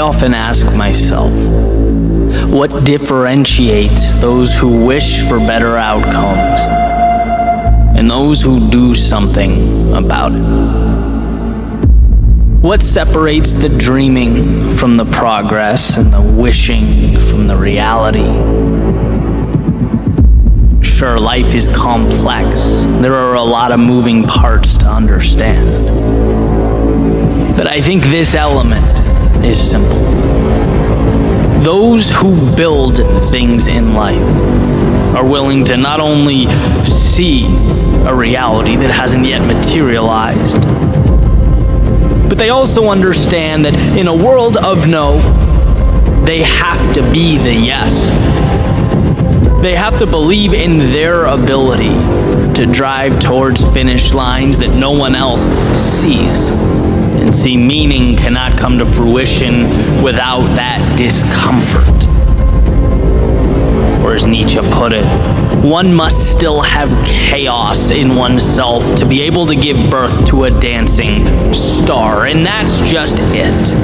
often ask myself, what differentiates those who wish for better outcomes and those who do something about it? What separates the dreaming from the progress and the wishing from the reality? Sure, life is complex. There are a lot of moving parts to understand. But I think this element is simple. Those who build things in life are willing to not only see a reality that hasn't yet materialized, but they also understand that in a world of no, they have to be the yes. They have to believe in their ability to drive towards finish lines that no one else sees. And see, meaning cannot come to fruition without that discomfort. Or as Nietzsche put it, one must still have chaos in oneself to be able to give birth to a dancing star, and that's just it.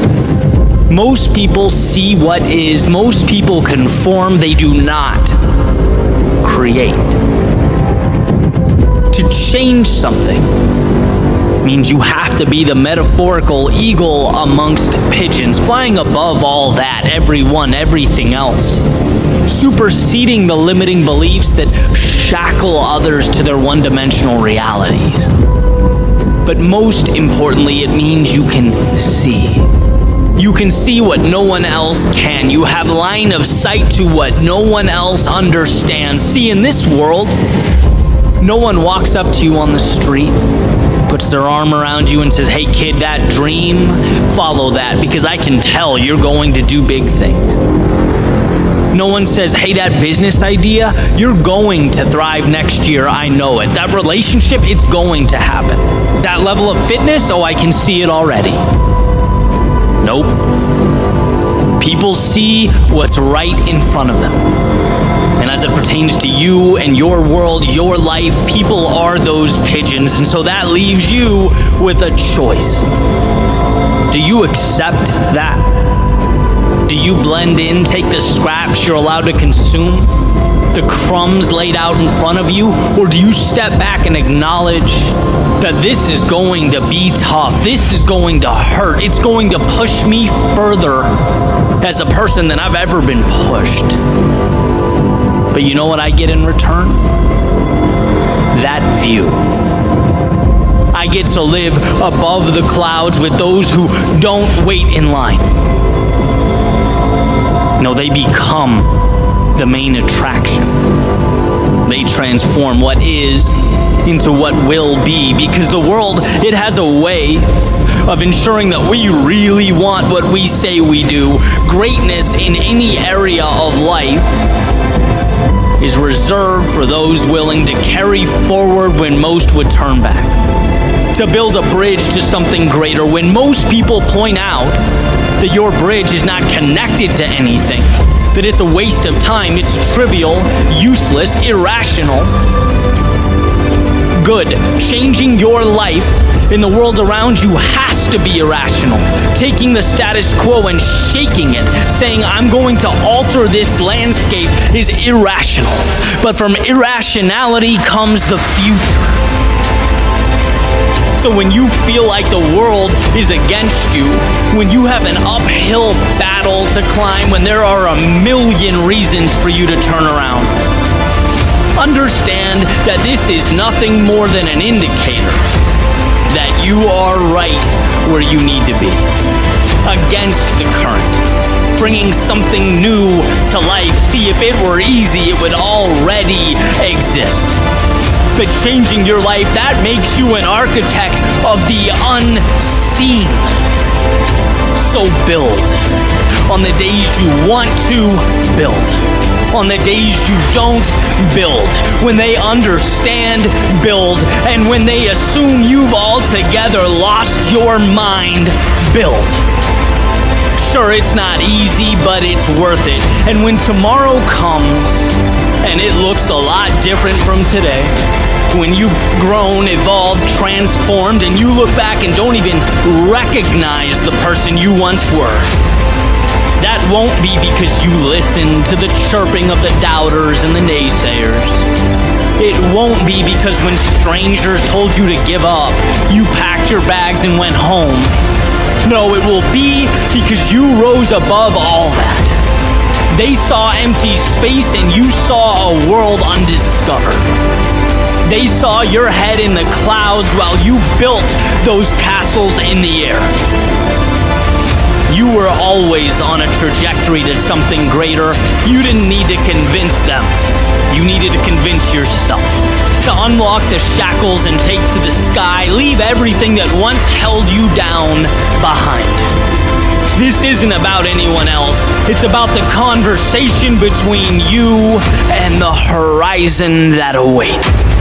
Most people see what is, most people conform, they do not create. To change something means you have to be the metaphorical eagle amongst pigeons, flying above all that, everyone, everything else, superseding the limiting beliefs that shackle others to their one-dimensional realities. But most importantly, it means you can see. You can see what no one else can. You have line of sight to what no one else understands. See, in this world, no one walks up to you on the street, puts their arm around you and says, hey kid, that dream, follow that, because I can tell you're going to do big things. No one says, hey, that business idea, you're going to thrive next year, I know it. That relationship, it's going to happen. That level of fitness, oh, I can see it already. Nope. People see what's right in front of them. And as it pertains to you and your world, your life, people are those pigeons. And so that leaves you with a choice. Do you accept that? Do you blend in, take the scraps you're allowed to consume, the crumbs laid out in front of you? Or do you step back and acknowledge that this is going to be tough, this is going to hurt, it's going to push me further as a person than I've ever been pushed? But you know what I get in return? That view. I get to live above the clouds with those who don't wait in line. No, they become the main attraction. They transform what is into what will be, because the world, it has a way of ensuring that we really want what we say we do. Greatness in any area of life is reserved for those willing to carry forward when most would turn back. To build a bridge to something greater when most people point out that your bridge is not connected to anything, that it's a waste of time, it's trivial, useless, irrational. Good. Changing your life in the world around you has to be irrational. Taking the status quo and shaking it, saying I'm going to alter this landscape, is irrational. But from irrationality comes the future. So when you feel like the world is against you, when you have an uphill battle to climb, when there are a million reasons for you to turn around, understand that this is nothing more than an indicator that you are right where you need to be, against the current, bringing something new to life. See, if it were easy, it would already exist. But changing your life, that makes you an architect of the unseen. So build on the days you want to build. On the days you don't, build. When they understand, build. And when they assume you've altogether lost your mind, build. Sure, it's not easy, but it's worth it. And when tomorrow comes, and it looks a lot different from today, when you've grown, evolved, transformed, and you look back and don't even recognize the person you once were, That won't be because you listened to the chirping of the doubters and the naysayers. It won't be because when strangers told you to give up, you packed your bags and went home. No, it will be because you rose above all that. They saw empty space and you saw a world undiscovered. They saw your head in the clouds while you built those castles in the air. You were always on a trajectory to something greater. You didn't need to convince them. You needed to convince yourself. To unlock the shackles and take to the sky, leave everything that once held you down behind. This isn't about anyone else. It's about the conversation between you and the horizon that awaits.